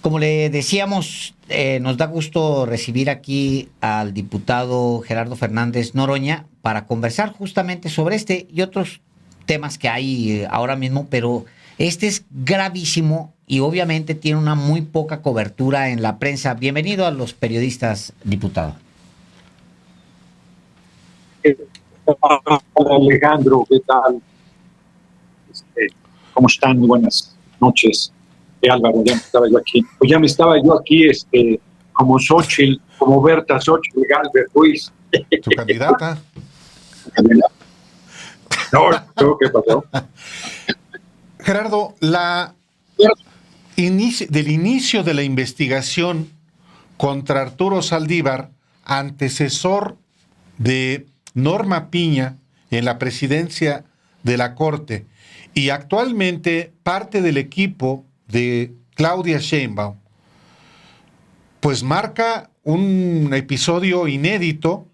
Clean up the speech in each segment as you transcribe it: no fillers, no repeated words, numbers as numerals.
Como le decíamos, nos da gusto recibir aquí al diputado Gerardo Fernández Noroña para conversar justamente sobre este y otros temas que hay ahora mismo, pero este es gravísimo y obviamente tiene una muy poca cobertura en la prensa. Bienvenido a los periodistas, diputado. Hola Alejandro, ¿qué tal? ¿Cómo están? Muy buenas noches. Álvaro, ya me estaba yo aquí. Pues ya me estaba yo aquí, como Xochitl, como Berta Xochitl Galvez Ruiz. ¿Tu candidata? No, ¿qué pasó? Gerardo, del inicio de la investigación contra Arturo Saldívar, antecesor de Norma Piña en la presidencia de la Corte y actualmente parte del equipo de Claudia Sheinbaum, pues marca un episodio inédito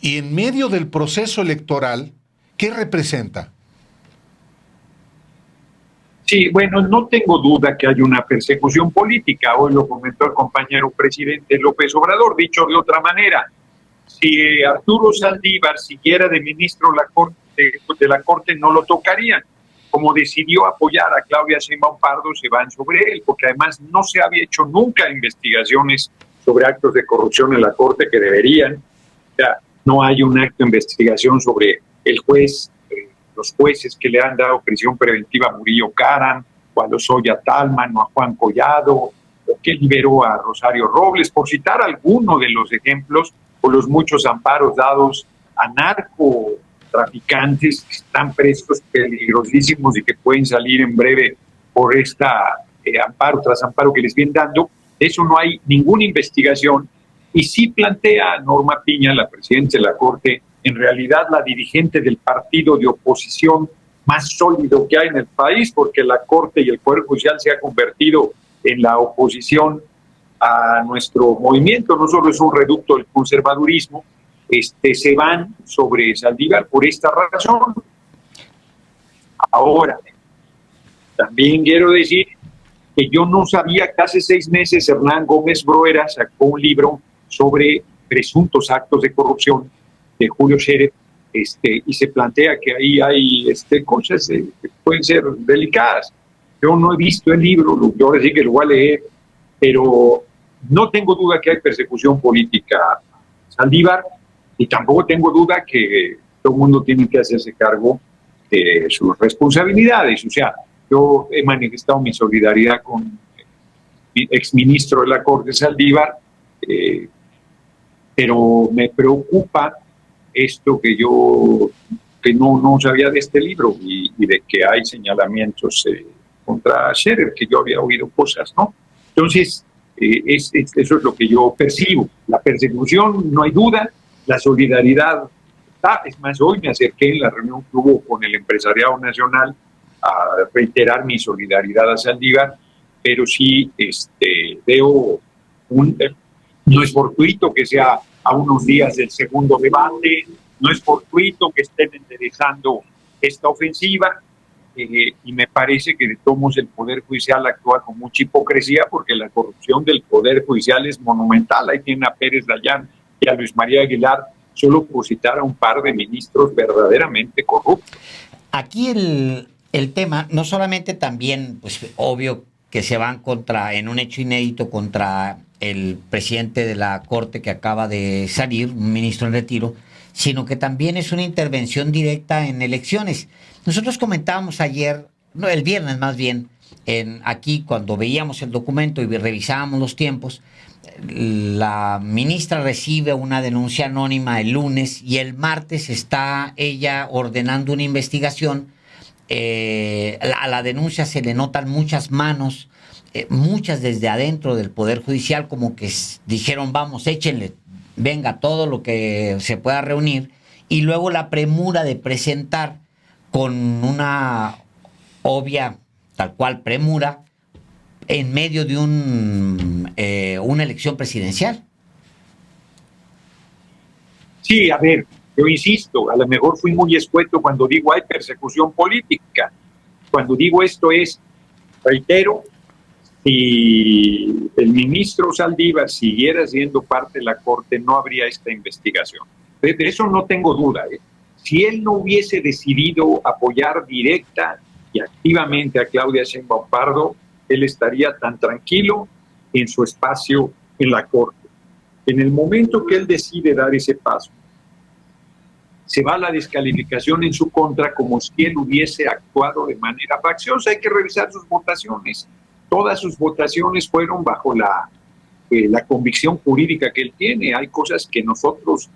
y en medio del proceso electoral, ¿qué representa? Sí, bueno, no tengo duda que hay una persecución política. Hoy lo comentó el compañero presidente López Obrador. Dicho de otra manera, si Arturo Saldívar siguiera de ministro de la Corte, no lo tocarían. Como decidió apoyar a Claudia Sheinbaum Pardo, se van sobre él, porque además no se había hecho nunca investigaciones sobre actos de corrupción en la Corte que deberían. O sea, no hay un acto de investigación sobre el juez, los jueces que le han dado prisión preventiva a Murillo Karam, o a Lozoya Talman, o a Juan Collado, o que liberó a Rosario Robles, por citar alguno de los ejemplos, o los muchos amparos dados a narcotraficantes que están presos, peligrosísimos y que pueden salir en breve por esta amparo tras amparo que les vienen dando. De eso no hay ninguna investigación. Y sí plantea Norma Piña, la presidenta de la Corte, en realidad la dirigente del partido de oposición más sólido que hay en el país, porque la Corte y el Poder Judicial se ha convertido en la oposición a nuestro movimiento, no solo es un reducto del conservadurismo, se van sobre Saldívar por esta razón. Ahora, también quiero decir que yo no sabía que hace 6 meses Hernán Gómez Broera sacó un libro sobre presuntos actos de corrupción de Julio Scherer, y se plantea que ahí hay cosas que pueden ser delicadas. Yo no he visto el libro, yo ahora sí que lo voy a leer, pero no tengo duda que hay persecución política a Saldívar y tampoco tengo duda que todo el mundo tiene que hacerse cargo de sus responsabilidades. O sea, yo he manifestado mi solidaridad con el exministro de la Corte, Saldívar, pero me preocupa esto que no sabía de este libro y de que hay señalamientos contra Scherer, que yo había oído cosas, ¿no? Entonces, eso es lo que yo percibo. La persecución, no hay duda, la solidaridad está. Es más, hoy me acerqué en la reunión que hubo con el empresariado nacional a reiterar mi solidaridad a Saldívar, pero sí veo no es fortuito que sea a unos días del segundo debate, no es fortuito que estén enderezando esta ofensiva, y me parece que de todos modos el Poder Judicial actúa con mucha hipocresía porque la corrupción del Poder Judicial es monumental. Ahí tiene a Pérez Dayán y a Luis María Aguilar, solo por citar a un par de ministros verdaderamente corruptos. Aquí el tema, no solamente también, pues obvio que se van en un hecho inédito contra el presidente de la Corte que acaba de salir, un ministro en retiro, sino que también es una intervención directa en elecciones. Nosotros comentábamos ayer, no, el viernes más bien, aquí cuando veíamos el documento y revisábamos los tiempos, la ministra recibe una denuncia anónima el lunes y el martes está ella ordenando una investigación. A la denuncia se le notan muchas manos, muchas desde adentro del Poder Judicial, como que dijeron, vamos, échenle, venga, todo lo que se pueda reunir, y luego la premura de presentar con una obvia, tal cual premura, en medio de una elección presidencial. Sí, a ver, yo insisto, a lo mejor fui muy escueto cuando digo hay persecución política. Cuando digo esto reitero, si el ministro Saldívar siguiera siendo parte de la Corte, no habría esta investigación. De eso no tengo duda. Si él no hubiese decidido apoyar directa y activamente a Claudia Sheinbaum Pardo, él estaría tan tranquilo en su espacio en la Corte. En el momento que él decide dar ese paso, se va la descalificación en su contra como si él hubiese actuado de manera facciosa. Hay que revisar sus votaciones. Todas sus votaciones fueron bajo la convicción jurídica que él tiene. Hay cosas que nosotros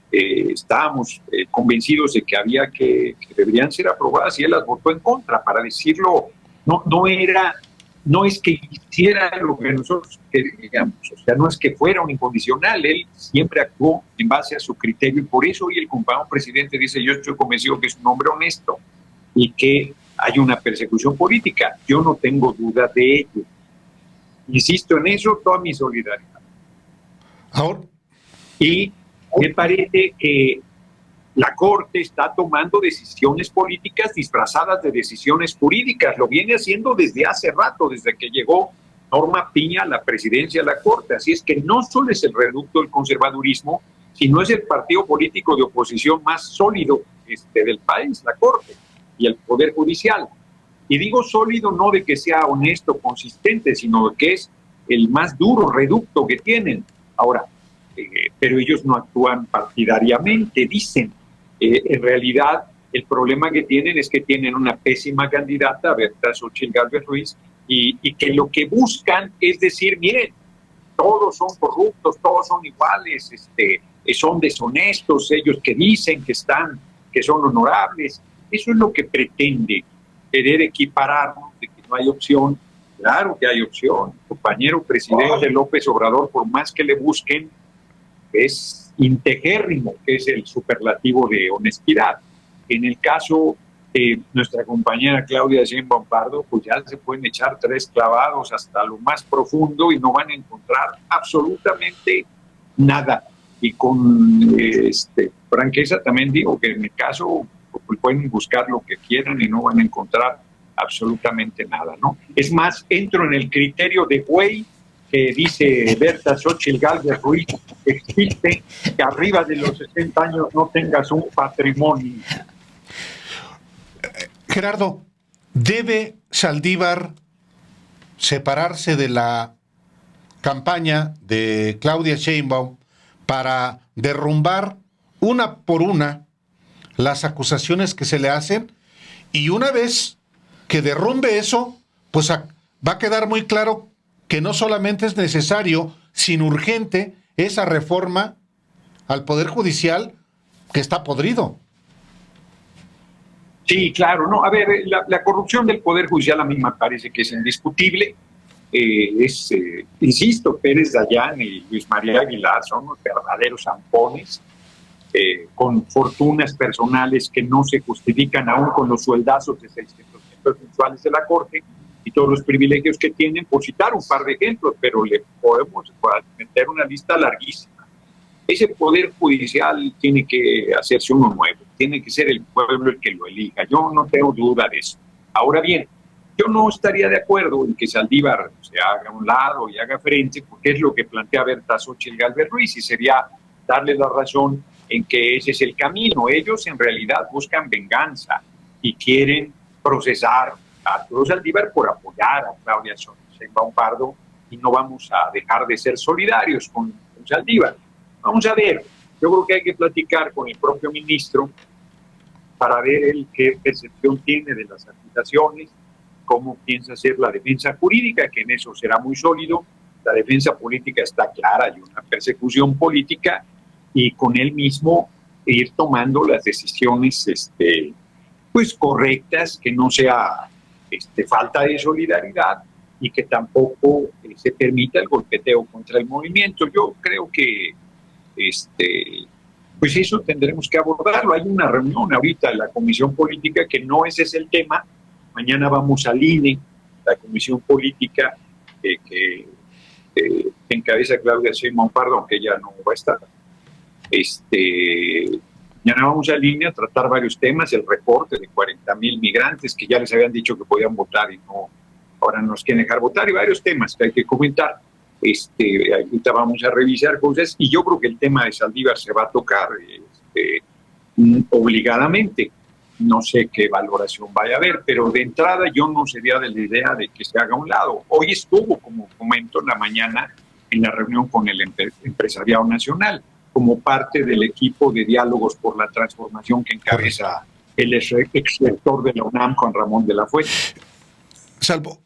estábamos convencidos de que deberían ser aprobadas y él las votó en contra. Para decirlo, no es que hiciera lo que nosotros queríamos, o sea, no es que fuera un incondicional, él siempre actuó en base a su criterio y por eso hoy el compañero presidente dice: yo estoy convencido que es un hombre honesto y que hay una persecución política. Yo no tengo duda de ello. Insisto en eso, toda mi solidaridad. Ahora, y me parece que la Corte está tomando decisiones políticas disfrazadas de decisiones jurídicas. Lo viene haciendo desde hace rato, desde que llegó Norma Piña a la presidencia de la Corte. Así es que no solo es el reducto del conservadurismo, sino es el partido político de oposición más sólido del país, la Corte y el Poder Judicial. Y digo sólido no de que sea honesto, consistente, sino de que es el más duro reducto que tienen. Ahora, pero ellos no actúan partidariamente, dicen. En realidad, el problema que tienen es que tienen una pésima candidata, Berta Xochitl Gálvez Ruiz, y que lo que buscan es decir: miren, todos son corruptos, todos son iguales, son deshonestos, ellos que dicen que son honorables. Eso es lo que pretende, querer equipararnos, de que no hay opción. Claro que hay opción. El compañero presidente López Obrador, por más que le busquen, es integérrimo, que es el superlativo de honestidad. En el caso de nuestra compañera Claudia Sheinbaum Pardo, pues ya se pueden echar 3 clavados hasta lo más profundo y no van a encontrar absolutamente nada. Y con franqueza también digo que en mi caso pues pueden buscar lo que quieran y no van a encontrar absolutamente nada, ¿no? Es más, entro en el criterio de güey que dice Berta Xochitl Gálvez Ruiz: existe que arriba de los 60 años no tengas un patrimonio. Gerardo, ¿debe Saldívar separarse de la campaña de Claudia Sheinbaum para derrumbar una por una las acusaciones que se le hacen? Y una vez que derrumbe eso, pues va a quedar muy claro que no solamente es necesario, sino urgente, esa reforma al Poder Judicial que está podrido. Sí, claro. No, a ver, la corrupción del Poder Judicial a mí me parece que es indiscutible. Insisto, Pérez Dayán y Luis María Aguilar son unos verdaderos zampones, con fortunas personales que no se justifican aún con los sueldazos de 600 pesos mensuales de la Corte y todos los privilegios que tienen, por citar un par de ejemplos, pero le podemos meter una lista larguísima. Ese Poder Judicial tiene que hacerse uno nuevo, tiene que ser el pueblo el que lo elija. Yo no tengo duda de eso. Ahora bien, yo no estaría de acuerdo en que Saldívar se haga a un lado y haga frente, porque es lo que plantea Berta Xochitl Gálvez Ruiz, y sería darle la razón en que ese es el camino. Ellos en realidad buscan venganza y quieren procesar a Arturo Saldívar por apoyar a Claudia Sheinbaum Pardo, y no vamos a dejar de ser solidarios con Saldívar. Vamos a ver, yo creo que hay que platicar con el propio ministro para ver él qué percepción tiene de las acusaciones, cómo piensa hacer la defensa jurídica, que en eso será muy sólido. La defensa política está clara, hay una persecución política, y con él mismo ir tomando las decisiones pues correctas, que no sea falta de solidaridad y que tampoco se permita el golpeteo contra el movimiento. Yo creo que pues eso tendremos que abordarlo. Hay una reunión ahorita de la Comisión Política, que no ese es el tema. Mañana vamos al INE, la Comisión Política que encabeza Claudia Sheinbaum Pardo, aunque ella no va a estar. Mañana vamos al INE a tratar varios temas: el reporte de 40,000 migrantes que ya les habían dicho que podían votar y no ahora nos quieren dejar votar y varios temas que hay que comentar. Ahorita vamos a revisar cosas y yo creo que el tema de Saldívar se va a tocar obligadamente. No sé qué valoración vaya a haber, pero de entrada yo no sería de la idea de que se haga a un lado. Hoy estuvo, como comento en la mañana, en la reunión con el empresariado nacional, como parte del equipo de diálogos por la transformación que encabeza el ex rector de la UNAM, Juan Ramón de la Fuente. Salvo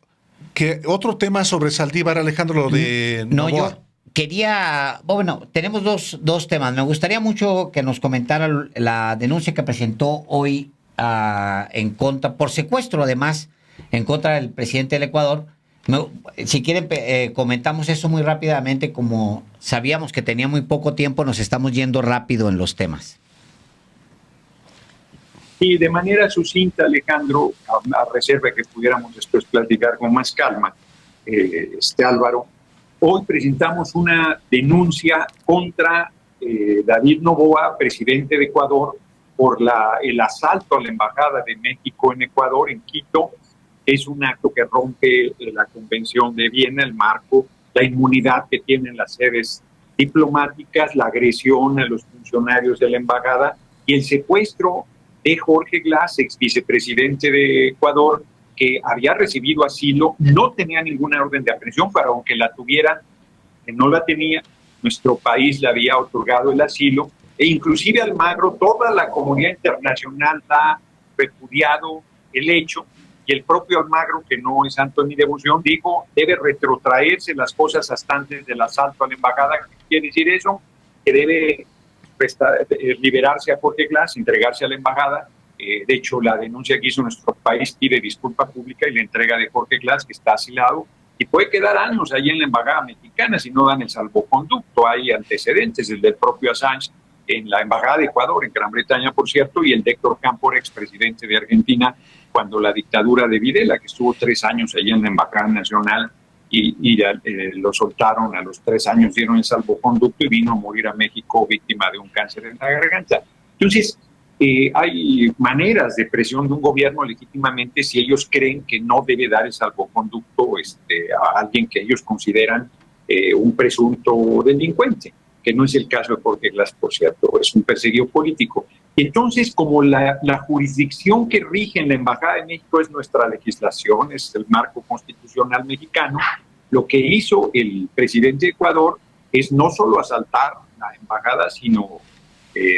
que otro tema sobre Saldívar, Alejandro, lo de No, Novoa. yo quería, bueno, tenemos dos temas. Me gustaría mucho que nos comentara la denuncia que presentó hoy en contra, por secuestro además, en contra del presidente del Ecuador. Si quieren, comentamos eso muy rápidamente, como sabíamos que tenía muy poco tiempo, nos estamos yendo rápido en los temas. Y de manera sucinta, Alejandro, a reserva que pudiéramos después platicar con más calma, Álvaro, hoy presentamos una denuncia contra David Noboa, presidente de Ecuador, por el asalto a la Embajada de México en Ecuador, en Quito. Es un acto que rompe la Convención de Viena, el marco, la inmunidad que tienen las sedes diplomáticas, la agresión a los funcionarios de la embajada y el secuestro de Jorge Glass, ex vicepresidente de Ecuador, que había recibido asilo, no tenía ninguna orden de aprehensión, pero aunque la tuviera, que no la tenía, nuestro país le había otorgado el asilo, e inclusive Almagro, toda la comunidad internacional ha repudiado el hecho, y el propio Almagro, que no es santo en mi devoción, dijo, debe retrotraerse las cosas hasta antes del asalto a la embajada. ¿Qué quiere decir eso? Que debe liberarse a Jorge Glass, entregarse a la embajada. De hecho, la denuncia que hizo nuestro país pide disculpa pública y la entrega de Jorge Glass, que está asilado, y puede quedar años ahí en la embajada mexicana si no dan el salvoconducto. Hay antecedentes, el del propio Assange en la embajada de Ecuador, en Gran Bretaña, por cierto, y el de Héctor Cámpora, expresidente de Argentina, cuando la dictadura de Videla, que estuvo 3 años allí en la embajada nacional, y lo soltaron a los 3 años, dieron el salvoconducto y vino a morir a México víctima de un cáncer en la garganta. Entonces, hay maneras de presión de un gobierno legítimamente si ellos creen que no debe dar el salvoconducto a alguien que ellos consideran un presunto delincuente, que no es el caso de Jorge Glass, por cierto, es un perseguido político. Entonces, como la jurisdicción que rige en la Embajada de México es nuestra legislación, es el marco constitucional mexicano, lo que hizo el presidente de Ecuador es no solo asaltar la embajada, sino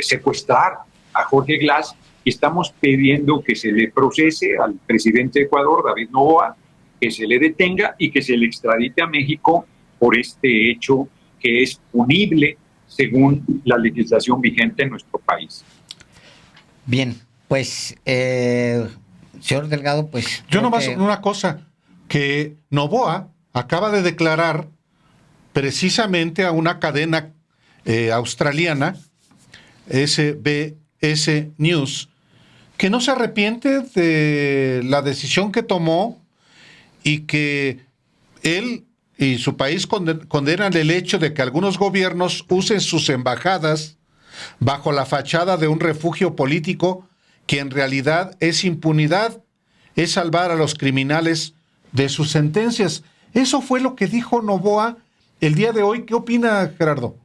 secuestrar a Jorge Glass, y estamos pidiendo que se le procese al presidente de Ecuador, David Noboa, que se le detenga y que se le extradite a México por este hecho que es punible según la legislación vigente en nuestro país. Bien, pues, señor Delgado, pues... Yo nomás una cosa, que Noboa acaba de declarar precisamente a una cadena australiana, SBS News, que no se arrepiente de la decisión que tomó y que él y su país condenan el hecho de que algunos gobiernos usen sus embajadas bajo la fachada de un refugio político que en realidad es impunidad, es salvar a los criminales de sus sentencias. Eso fue lo que dijo Noboa el día de hoy. ¿Qué opina, Gerardo?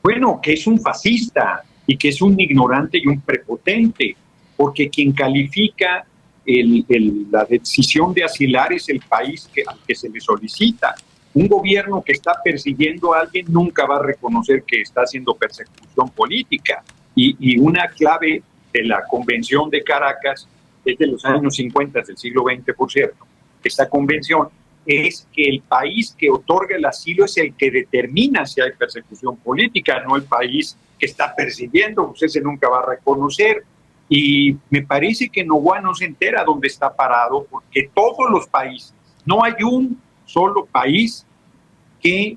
Bueno, que es un fascista y que es un ignorante y un prepotente, porque quien califica la decisión de asilar es el país al que se le solicita. Un gobierno que está persiguiendo a alguien nunca va a reconocer que está haciendo persecución política. Y una clave de la Convención de Caracas, es de los años 50 del siglo XX, por cierto, esta convención es que el país que otorga el asilo es el que determina si hay persecución política, no el país que está persiguiendo, usted se nunca va a reconocer. Y me parece que Noboa no se entera dónde está parado, porque todos los países, no hay un solo país que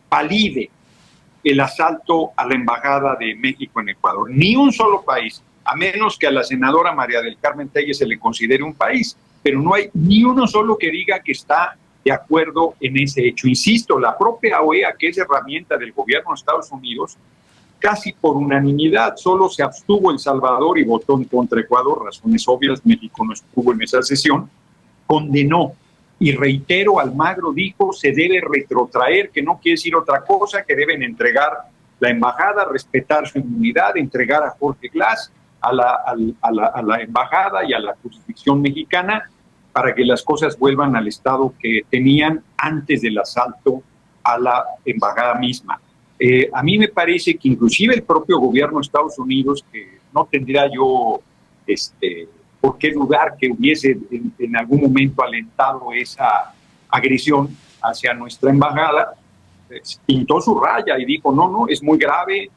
valide el asalto a la Embajada de México en Ecuador. Ni un solo país, a menos que a la senadora María del Carmen Telles se le considere un país, pero no hay ni uno solo que diga que está de acuerdo en ese hecho. Insisto, la propia OEA, que es herramienta del gobierno de Estados Unidos, casi por unanimidad, solo se abstuvo El Salvador y votó en contra Ecuador, razones obvias, México no estuvo en esa sesión, condenó. Y reitero, Almagro dijo se debe retrotraer, que no quiere decir otra cosa, que deben entregar la embajada, respetar su inmunidad, entregar a Jorge Glass a la embajada y a la jurisdicción mexicana para que las cosas vuelvan al estado que tenían antes del asalto a la embajada misma. A mí me parece que inclusive el propio gobierno de Estados Unidos, que no tendría yo por qué dudar que hubiese en algún momento alentado esa agresión hacia nuestra embajada, pintó su raya y dijo, no, es muy grave,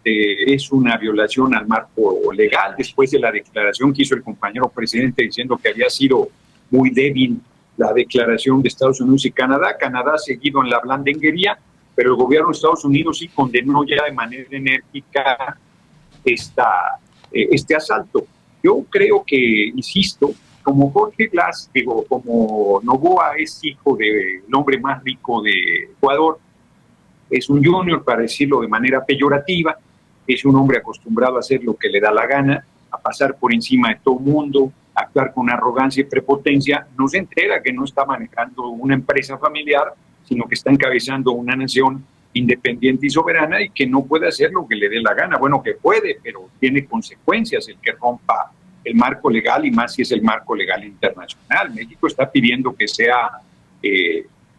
es una violación al marco legal, después de la declaración que hizo el compañero presidente diciendo que había sido muy débil la declaración de Estados Unidos y Canadá. Canadá ha seguido en la blandenguería, pero el gobierno de Estados Unidos sí condenó ya de manera enérgica este asalto. Yo creo que, insisto, como Jorge Glass, como Noboa es hijo del hombre más rico de Ecuador, es un junior, para decirlo de manera peyorativa, es un hombre acostumbrado a hacer lo que le da la gana, a pasar por encima de todo el mundo, a actuar con arrogancia y prepotencia, no se entera que no está manejando una empresa familiar, sino que está encabezando una nación independiente y soberana y que no puede hacer lo que le dé la gana. Bueno, que puede, pero tiene consecuencias el que rompa el marco legal, y más si es el marco legal internacional. México está pidiendo que sea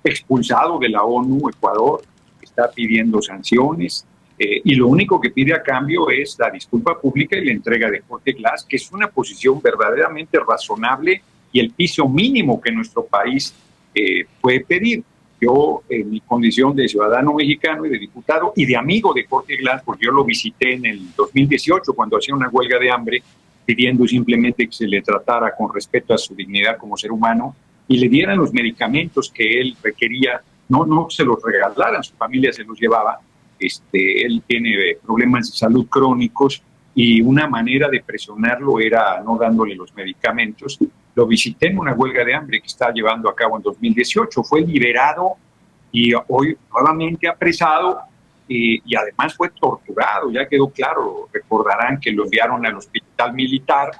expulsado de la ONU, Ecuador está pidiendo sanciones, y lo único que pide a cambio es la disculpa pública y la entrega de Jorge Glass, que es una posición verdaderamente razonable y el piso mínimo que nuestro país puede pedir. Yo, en mi condición de ciudadano mexicano y de diputado y de amigo de Jorge Glass, porque yo lo visité en el 2018 cuando hacía una huelga de hambre, pidiendo simplemente que se le tratara con respeto a su dignidad como ser humano y le dieran los medicamentos que él requería, no se los regalaran, su familia se los llevaba. Él tiene problemas de salud crónicos y una manera de presionarlo era no dándole los medicamentos. Lo visité en una huelga de hambre que está llevando a cabo en 2018. Fue liberado y hoy nuevamente apresado y además fue torturado. Ya quedó claro, recordarán que lo enviaron al hospital militar.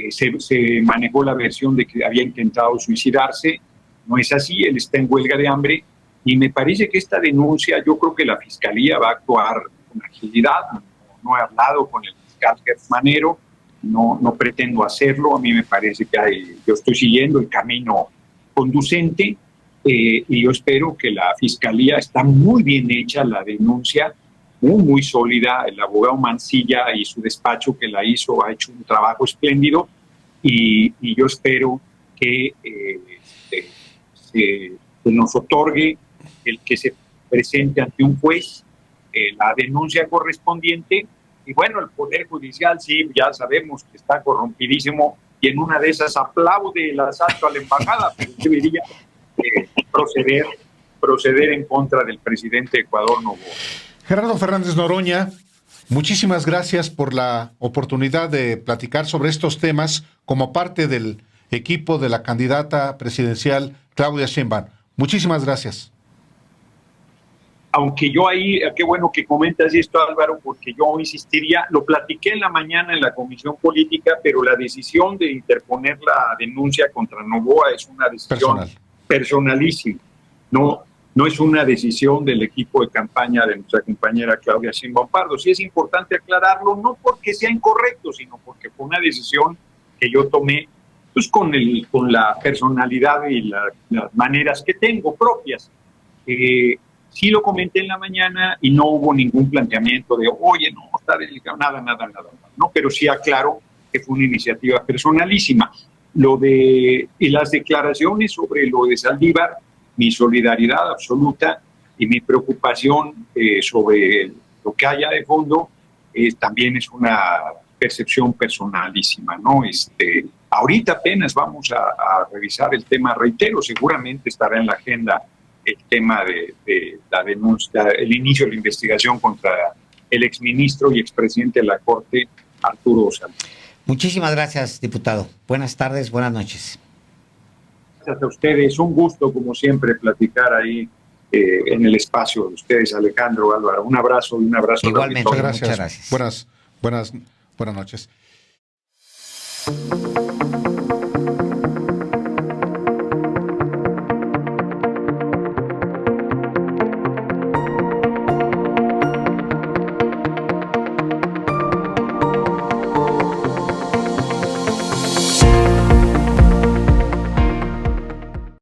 Se manejó la versión de que había intentado suicidarse. No es así, él está en huelga de hambre y me parece que esta denuncia, yo creo que la Fiscalía va a actuar con agilidad. No he hablado con el fiscal Manero, no pretendo hacerlo. A mí me parece que yo estoy siguiendo el camino conducente y yo espero que la Fiscalía, está muy bien hecha la denuncia, muy sólida. El abogado Mancilla y su despacho que la hizo ha hecho un trabajo espléndido y yo espero que se nos otorgue el que se presente ante un juez la denuncia correspondiente. Y bueno, el Poder Judicial sí, ya sabemos que está corrompidísimo y en una de esas aplaude el asalto a la embajada, pero debería proceder en contra del presidente de Ecuador, Noboa. Gerardo Fernández Noroña, muchísimas gracias por la oportunidad de platicar sobre estos temas como parte del equipo de la candidata presidencial Claudia Sheinbaum. Muchísimas gracias. Aunque yo ahí, qué bueno que comentas esto, Álvaro, porque yo insistiría, lo platiqué en la mañana en la Comisión Política, pero la decisión de interponer la denuncia contra Noboa es una decisión personalísima. No es una decisión del equipo de campaña de nuestra compañera Claudia Sheinbaum Pardo. Sí es importante aclararlo, no porque sea incorrecto, sino porque fue una decisión que yo tomé pues, con la personalidad y las maneras que tengo propias. Sí lo comenté en la mañana y no hubo ningún planteamiento de, oye, no, está delicado, nada, no, pero sí aclaro que fue una iniciativa personalísima. Y las declaraciones sobre lo de Saldívar, mi solidaridad absoluta y mi preocupación sobre lo que haya de fondo, también es una percepción personalísima, ¿no? Ahorita apenas vamos a revisar el tema, reitero, seguramente estará en la agenda el tema de la denuncia, el inicio de la investigación contra el exministro y expresidente de la Corte, Arturo Saldívar. Muchísimas gracias, diputado. Buenas tardes, buenas noches. Gracias a ustedes. Un gusto, como siempre, platicar ahí en el espacio de ustedes, Alejandro, Álvaro. Un abrazo y un abrazo. Igualmente, muchas gracias. Muchas gracias. Buenas noches.